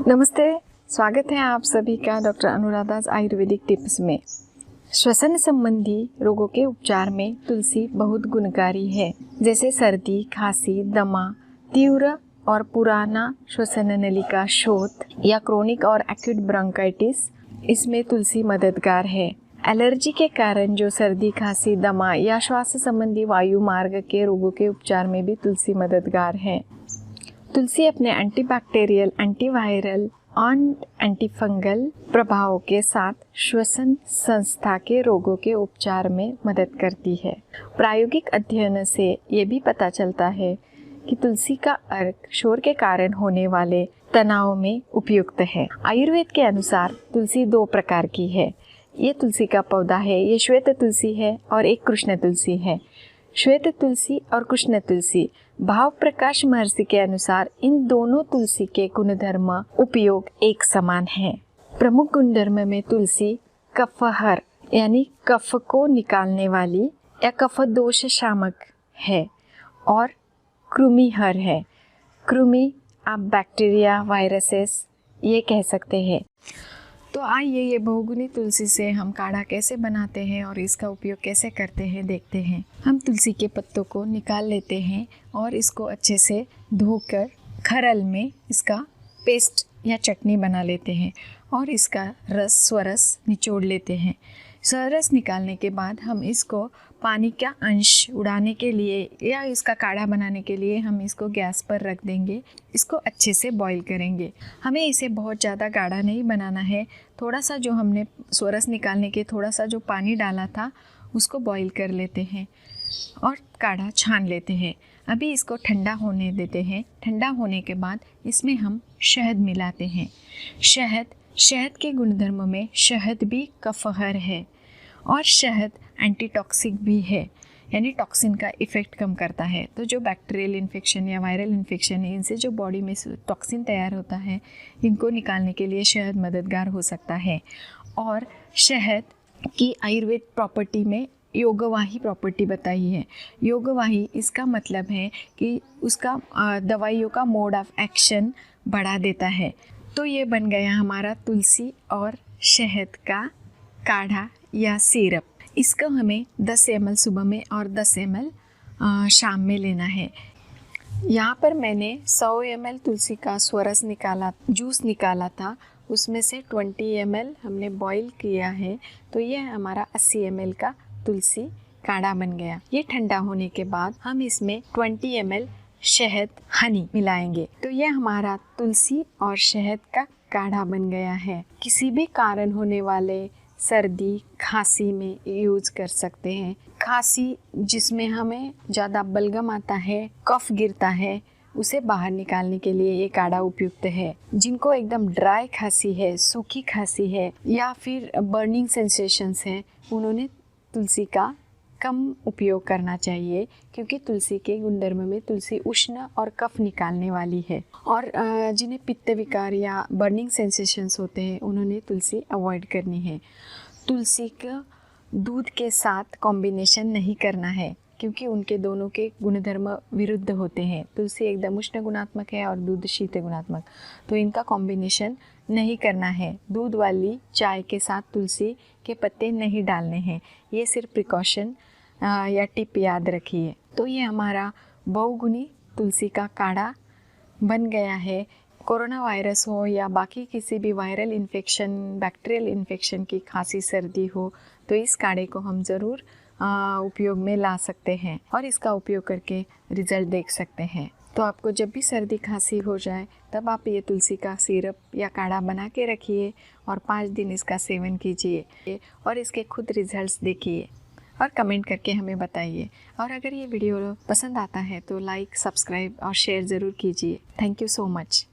नमस्ते, स्वागत है आप सभी का डॉक्टर अनुराधा's आयुर्वेदिक टिप्स में। श्वसन संबंधी रोगों के उपचार में तुलसी बहुत गुणकारी है, जैसे सर्दी, खांसी, दमा, तीव्र और पुराना श्वसन नली का शोथ या क्रोनिक और एक्यूट ब्रोंकाइटिस, इसमें तुलसी मददगार है। एलर्जी के कारण जो सर्दी, खांसी, दमा या श्वास संबंधी वायु मार्ग के रोगों के उपचार में भी तुलसी मददगार है। तुलसी अपने एंटीबैक्टीरियल, एंटीवायरल और एंटीफंगल प्रभावों के साथ श्वसन संस्था के रोगों के उपचार में मदद करती है। प्रायोगिक अध्ययन से ये भी पता चलता है कि तुलसी का अर्क शोर के कारण होने वाले तनाव में उपयुक्त है। आयुर्वेद के अनुसार तुलसी 2 प्रकार की है। ये तुलसी का पौधा है, ये श्वेत तुलसी है और एक कृष्ण तुलसी है। श्वेत तुलसी और कृष्ण तुलसी, भाव प्रकाश महर्षि के अनुसार इन दोनों तुलसी के गुणधर्म उपयोग एक समान है। प्रमुख गुणधर्म में तुलसी कफहर यानी कफ को निकालने वाली या कफ दोष शामक है और कृमिहर है। कृमि आप बैक्टीरिया, वायरसेस ये कह सकते हैं। तो आइए ये बहुगुणी तुलसी से हम काढ़ा कैसे बनाते हैं और इसका उपयोग कैसे करते हैं देखते हैं। हम तुलसी के पत्तों को निकाल लेते हैं और इसको अच्छे से धोकर खरल में इसका पेस्ट या चटनी बना लेते हैं और इसका स्वरस निचोड़ लेते हैं। स्वरस निकालने के बाद हम इसको पानी का अंश उड़ाने के लिए या इसका काढ़ा बनाने के लिए हम इसको गैस पर रख देंगे। इसको अच्छे से बॉईल करेंगे। हमें इसे बहुत ज़्यादा गाढ़ा नहीं बनाना है। थोड़ा सा जो हमने स्वरस निकालने के थोड़ा सा जो पानी डाला था उसको बॉईल कर लेते हैं और काढ़ा छान लेते हैं। अभी इसको ठंडा होने देते हैं। ठंडा होने के बाद इसमें हम शहद मिलाते हैं। शहद के गुणधर्म में शहद भी कफहर है और शहद एंटीटॉक्सिक भी है, यानी टॉक्सिन का इफ़ेक्ट कम करता है। तो जो बैक्टीरियल इन्फेक्शन या वायरल इन्फेक्शन है, इनसे जो बॉडी में टॉक्सिन तैयार होता है, इनको निकालने के लिए शहद मददगार हो सकता है। और शहद की आयुर्वेद प्रॉपर्टी में योगवाही प्रॉपर्टी बताई है। योगवाही इसका मतलब है कि उसका दवाइयों का मोड ऑफ एक्शन बढ़ा देता है। तो ये बन गया हमारा तुलसी और शहद का काढ़ा या सिरप। इसको हमें 10 ml सुबह में और 10 ml शाम में लेना है। यहाँ पर मैंने 100 ml तुलसी का स्वरस जूस निकाला था, उसमें से 20 ml हमने बॉईल किया है। तो ये हमारा 80 ml का तुलसी काढ़ा बन गया। ये ठंडा होने के बाद हम इसमें 20 ml शहद हनी मिलाएंगे। तो ये हमारा तुलसी और शहद का काढ़ा बन गया है। किसी भी कारण होने वाले सर्दी, खांसी में यूज़ कर सकते हैं। खांसी जिसमें हमें ज़्यादा बलगम आता है, कफ गिरता है, उसे बाहर निकालने के लिए ये काढ़ा उपयुक्त है। जिनको एकदम ड्राई खांसी है, सूखी खांसी है या फिर बर्निंग सेंसेशंस हैं, उन्होंने तुलसी का कम उपयोग करना चाहिए, क्योंकि तुलसी के गुणधर्म में तुलसी उष्ण और कफ निकालने वाली है। और जिन्हें पित्त विकार या बर्निंग सेंसेशंस होते हैं, उन्होंने तुलसी अवॉइड करनी है। तुलसी का दूध के साथ कॉम्बिनेशन नहीं करना है, क्योंकि उनके दोनों के गुणधर्म विरुद्ध होते हैं। तुलसी एकदम उष्ण गुणात्मक है और दूध शीत गुणात्मक, तो इनका कॉम्बिनेशन नहीं करना है। दूध वाली चाय के साथ तुलसी के पत्ते नहीं डालने हैं। ये सिर्फ प्रिकॉशन या टिप याद रखिए। तो ये हमारा बहुगुणी तुलसी का काढ़ा बन गया है। कोरोना वायरस हो या बाकी किसी भी वायरल इन्फेक्शन, बैक्टीरियल इन्फेक्शन की खांसी, सर्दी हो, तो इस काढ़े को हम ज़रूर उपयोग में ला सकते हैं और इसका उपयोग करके रिज़ल्ट देख सकते हैं। तो आपको जब भी सर्दी खांसी हो जाए, तब आप ये तुलसी का सिरप या काढ़ा बना के रखिए और 5 दिन इसका सेवन कीजिए और इसके खुद रिजल्ट्स देखिए और कमेंट करके हमें बताइए। और अगर ये वीडियो पसंद आता है तो लाइक, सब्सक्राइब और शेयर ज़रूर कीजिए। Thank you so much.